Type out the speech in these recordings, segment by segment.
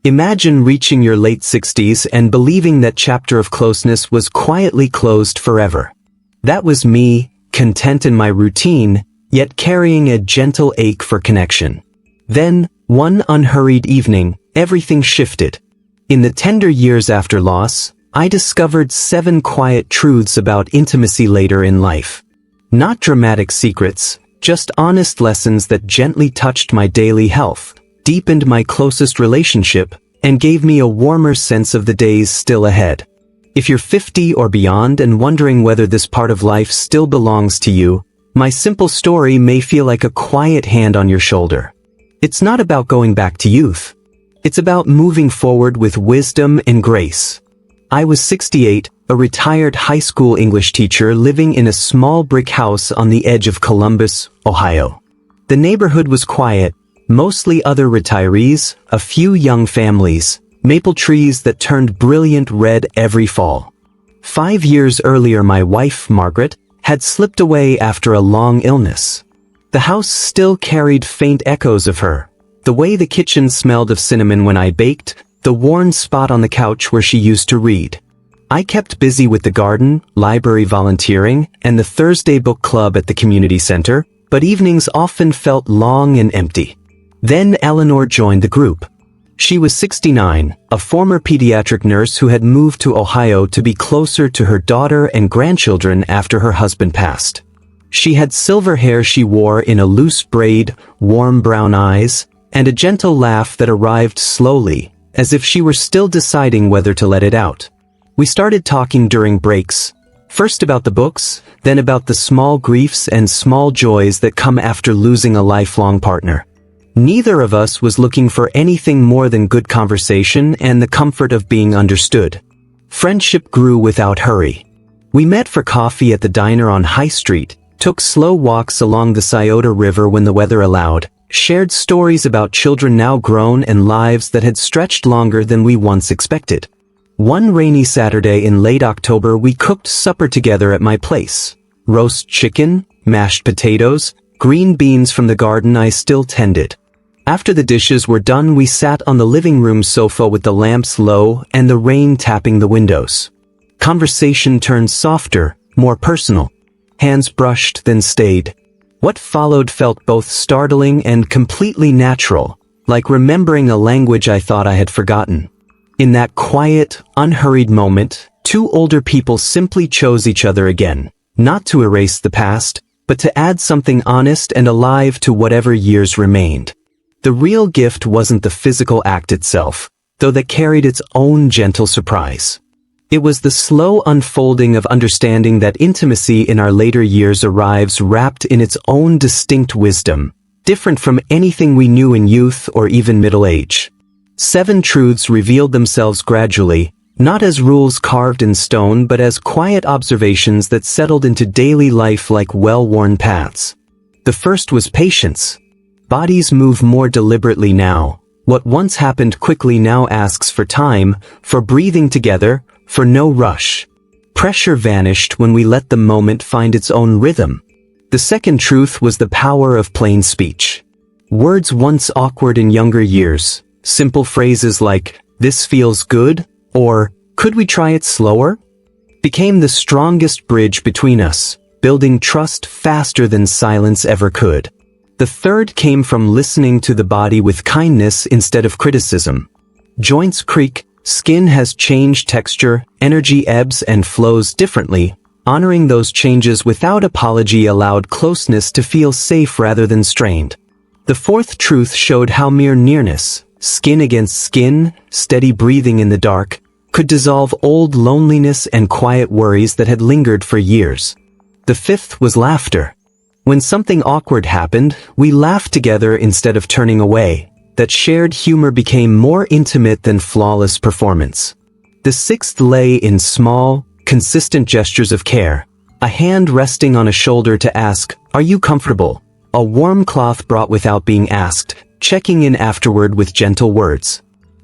Imagine reaching your late 60s and believing that chapter of closeness was quietly closed forever. That was me, content in my routine, yet carrying a gentle ache for connection. Then, one unhurried evening, everything shifted. In the tender years after loss, I discovered 7 quiet truths about intimacy later in life. Not dramatic secrets, just honest lessons that gently touched my daily health, deepened my closest relationship, and gave me a warmer sense of the days still ahead. If you're 50 or beyond and wondering whether this part of life still belongs to you, my simple story may feel like a quiet hand on your shoulder. It's not about going back to youth. It's about moving forward with wisdom and grace. I was 68, a retired high school English teacher living in a small brick house on the edge of Columbus, Ohio. The neighborhood was quiet, mostly other retirees, a few young families, maple trees that turned brilliant red every fall. 5 years earlier, my wife, Margaret, had slipped away after a long illness. The house still carried faint echoes of her. The way the kitchen smelled of cinnamon when I baked, the worn spot on the couch where she used to read. I kept busy with the garden, library volunteering, and the Thursday book club at the community center, but evenings often felt long and empty. Then Eleanor joined the group. She was 69, a former pediatric nurse who had moved to Ohio to be closer to her daughter and grandchildren after her husband passed. She had silver hair she wore in a loose braid, warm brown eyes, and a gentle laugh that arrived slowly, as if she were still deciding whether to let it out. We started talking during breaks, first about the books, then about the small griefs and small joys that come after losing a lifelong partner. Neither of us was looking for anything more than good conversation and the comfort of being understood. Friendship grew without hurry. We met for coffee at the diner on High Street, took slow walks along the Scioto River when the weather allowed, shared stories about children now grown and lives that had stretched longer than we once expected. One rainy Saturday in late October, we cooked supper together at my place. Roast chicken, mashed potatoes, green beans from the garden I still tended. After the dishes were done, we sat on the living room sofa with the lamps low and the rain tapping the windows. Conversation turned softer, more personal. Hands brushed, then stayed. What followed felt both startling and completely natural, like remembering a language I thought I had forgotten. In that quiet, unhurried moment, 2 older people simply chose each other again, not to erase the past, but to add something honest and alive to whatever years remained. The real gift wasn't the physical act itself, though that carried its own gentle surprise. It was the slow unfolding of understanding that intimacy in our later years arrives wrapped in its own distinct wisdom, different from anything we knew in youth or even middle age. 7 truths revealed themselves gradually, not as rules carved in stone but as quiet observations that settled into daily life like well-worn paths. The first was patience. Bodies move more deliberately now. What once happened quickly now asks for time, for breathing together, for no rush. Pressure vanished when we let the moment find its own rhythm. The second truth was the power of plain speech. Words once awkward in younger years, simple phrases like, "This feels good," or "Could we try it slower?" became the strongest bridge between us, building trust faster than silence ever could. The third came from listening to the body with kindness instead of criticism. Joints creak, skin has changed texture, energy ebbs and flows differently. Honoring those changes without apology allowed closeness to feel safe rather than strained. The fourth truth showed how mere nearness, skin against skin, steady breathing in the dark, could dissolve old loneliness and quiet worries that had lingered for years. The fifth was laughter. When something awkward happened, we laughed together instead of turning away. That shared humor became more intimate than flawless performance. The sixth lay in small, consistent gestures of care. A hand resting on a shoulder to ask, "Are you comfortable?" A warm cloth brought without being asked, checking in afterward with gentle words.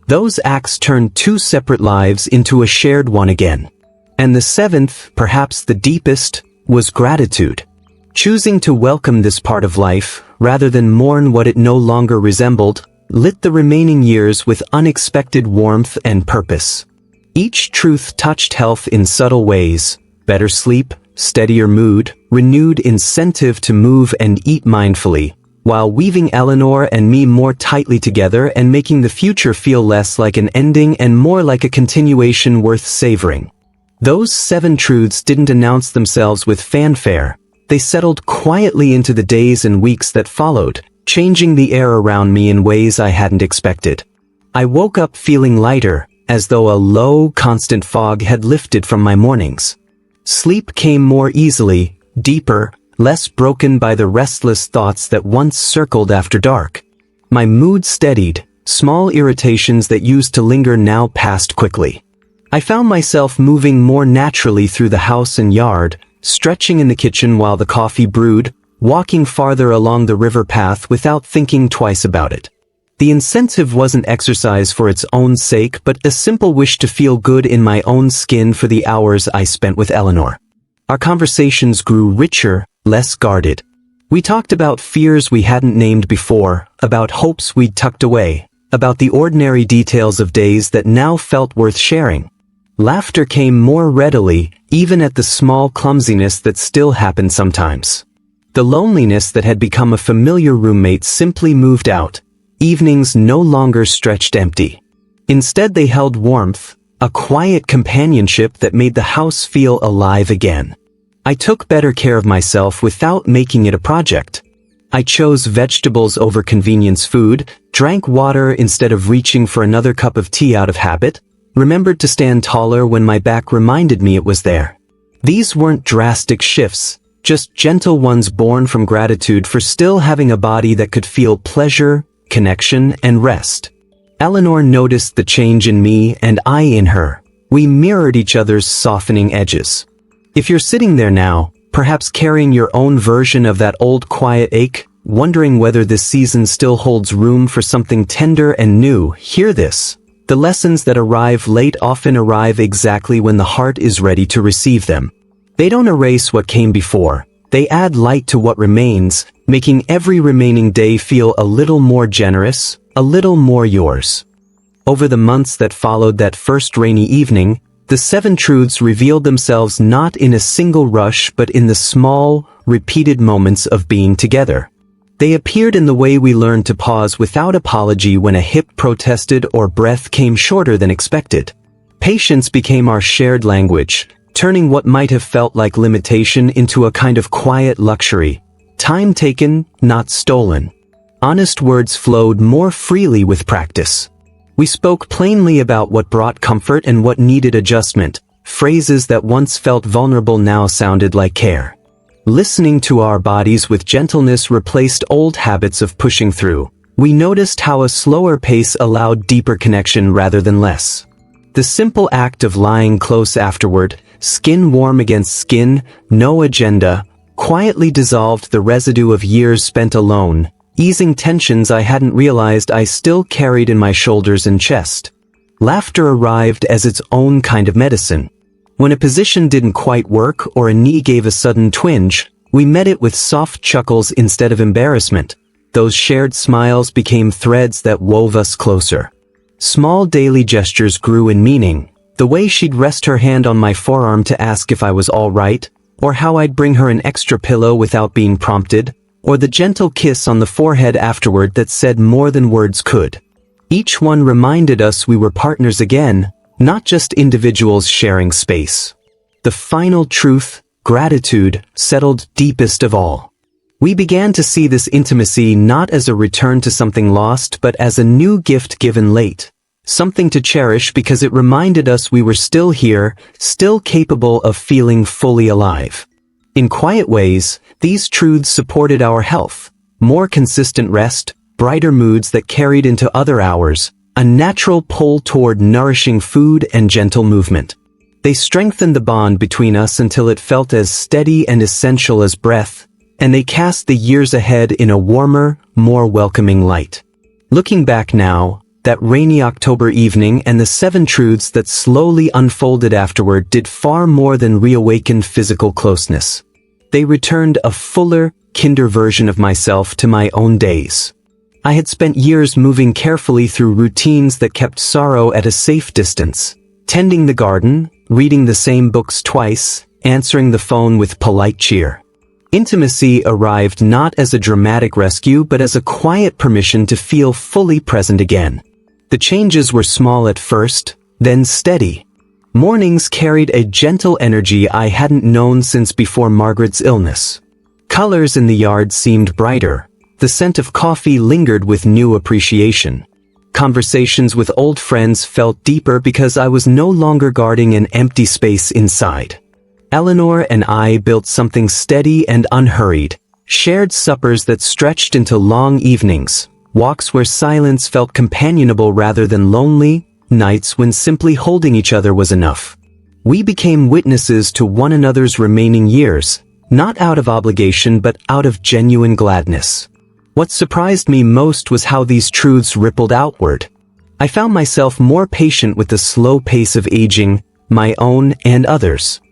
Those acts turned 2 separate lives into a shared one again. And the seventh, perhaps the deepest, was gratitude. Choosing to welcome this part of life, rather than mourn what it no longer resembled, lit the remaining years with unexpected warmth and purpose. Each truth touched health in subtle ways: better sleep, steadier mood, renewed incentive to move and eat mindfully, while weaving Eleanor and me more tightly together and making the future feel less like an ending and more like a continuation worth savoring. Those 7 truths didn't announce themselves with fanfare. They settled quietly into the days and weeks that followed, changing the air around me in ways I hadn't expected. I woke up feeling lighter, as though a low, constant fog had lifted from my mornings. Sleep came more easily, deeper, less broken by the restless thoughts that once circled after dark. My mood steadied, small irritations that used to linger now passed quickly. I found myself moving more naturally through the house and yard, stretching in the kitchen while the coffee brewed, walking farther along the river path without thinking twice about it. The incentive wasn't exercise for its own sake, but a simple wish to feel good in my own skin for the hours I spent with Eleanor. Our conversations grew richer, less guarded. We talked about fears we hadn't named before, about hopes we'd tucked away, about the ordinary details of days that now felt worth sharing. Laughter came more readily, even at the small clumsiness that still happened sometimes. The loneliness that had become a familiar roommate simply moved out. Evenings no longer stretched empty. Instead, they held warmth, a quiet companionship that made the house feel alive again. I took better care of myself without making it a project. I chose vegetables over convenience food, drank water instead of reaching for another cup of tea out of habit, remembered to stand taller when my back reminded me it was there. These weren't drastic shifts, just gentle ones born from gratitude for still having a body that could feel pleasure, connection, and rest. Eleanor noticed the change in me and I in her. We mirrored each other's softening edges. If you're sitting there now, perhaps carrying your own version of that old quiet ache, wondering whether this season still holds room for something tender and new, hear this. The lessons that arrive late often arrive exactly when the heart is ready to receive them. They don't erase what came before. They add light to what remains, making every remaining day feel a little more generous, a little more yours. Over the months that followed that first rainy evening, the 7 truths revealed themselves not in a single rush but in the small, repeated moments of being together. They appeared in the way we learned to pause without apology when a hip protested or breath came shorter than expected. Patience became our shared language, turning what might have felt like limitation into a kind of quiet luxury. Time taken, not stolen. Honest words flowed more freely with practice. We spoke plainly about what brought comfort and what needed adjustment. Phrases that once felt vulnerable now sounded like care. Listening to our bodies with gentleness replaced old habits of pushing through. We noticed how a slower pace allowed deeper connection rather than less. The simple act of lying close afterward, skin warm against skin, no agenda, quietly dissolved the residue of years spent alone, easing tensions I hadn't realized I still carried in my shoulders and chest. Laughter arrived as its own kind of medicine. When a position didn't quite work or a knee gave a sudden twinge, we met it with soft chuckles instead of embarrassment. Those shared smiles became threads that wove us closer. Small daily gestures grew in meaning. The way she'd rest her hand on my forearm to ask if I was all right, or how I'd bring her an extra pillow without being prompted, or the gentle kiss on the forehead afterward that said more than words could. Each one reminded us we were partners again, not just individuals sharing space. The final truth, gratitude, settled deepest of all. We began to see this intimacy not as a return to something lost but as a new gift given late. Something to cherish because it reminded us we were still here, still capable of feeling fully alive. In quiet ways, these truths supported our health. More consistent rest, brighter moods that carried into other hours, a natural pull toward nourishing food and gentle movement. They strengthened the bond between us until it felt as steady and essential as breath, and they cast the years ahead in a warmer, more welcoming light. Looking back now, that rainy October evening and the 7 truths that slowly unfolded afterward did far more than reawaken physical closeness. They returned a fuller, kinder version of myself to my own days. I had spent years moving carefully through routines that kept sorrow at a safe distance. Tending the garden, reading the same books twice, answering the phone with polite cheer. Intimacy arrived not as a dramatic rescue but as a quiet permission to feel fully present again. The changes were small at first, then steady. Mornings carried a gentle energy I hadn't known since before Margaret's illness. Colors in the yard seemed brighter. The scent of coffee lingered with new appreciation. Conversations with old friends felt deeper because I was no longer guarding an empty space inside. Eleanor and I built something steady and unhurried, shared suppers that stretched into long evenings, walks where silence felt companionable rather than lonely, nights when simply holding each other was enough. We became witnesses to one another's remaining years, not out of obligation but out of genuine gladness. What surprised me most was how these truths rippled outward. I found myself more patient with the slow pace of aging, my own and others.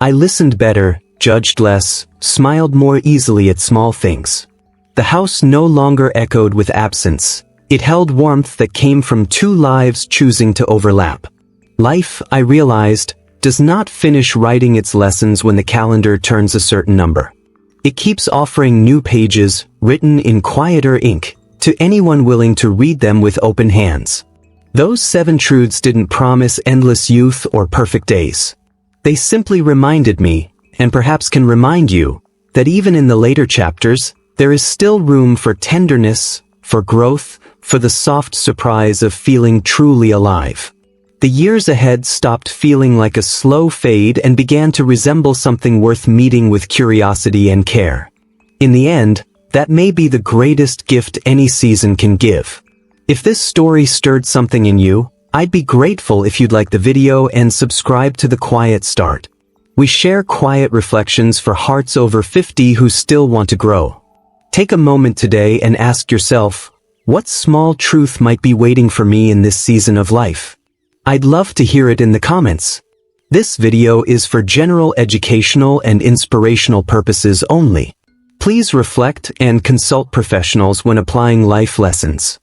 I listened better, judged less, smiled more easily at small things. The house no longer echoed with absence. It held warmth that came from two lives choosing to overlap. Life, I realized, does not finish writing its lessons when the calendar turns a certain number. It keeps offering new pages, written in quieter ink, to anyone willing to read them with open hands. Those 7 truths didn't promise endless youth or perfect days. They simply reminded me, and perhaps can remind you, that even in the later chapters, there is still room for tenderness, for growth, for the soft surprise of feeling truly alive. The years ahead stopped feeling like a slow fade and began to resemble something worth meeting with curiosity and care. In the end, that may be the greatest gift any season can give. If this story stirred something in you, I'd be grateful if you'd like the video and subscribe to The Quiet Start. We share quiet reflections for hearts over 50 who still want to grow. Take a moment today and ask yourself, what small truth might be waiting for me in this season of life? I'd love to hear it in the comments. This video is for general educational and inspirational purposes only. Please reflect and consult professionals when applying life lessons.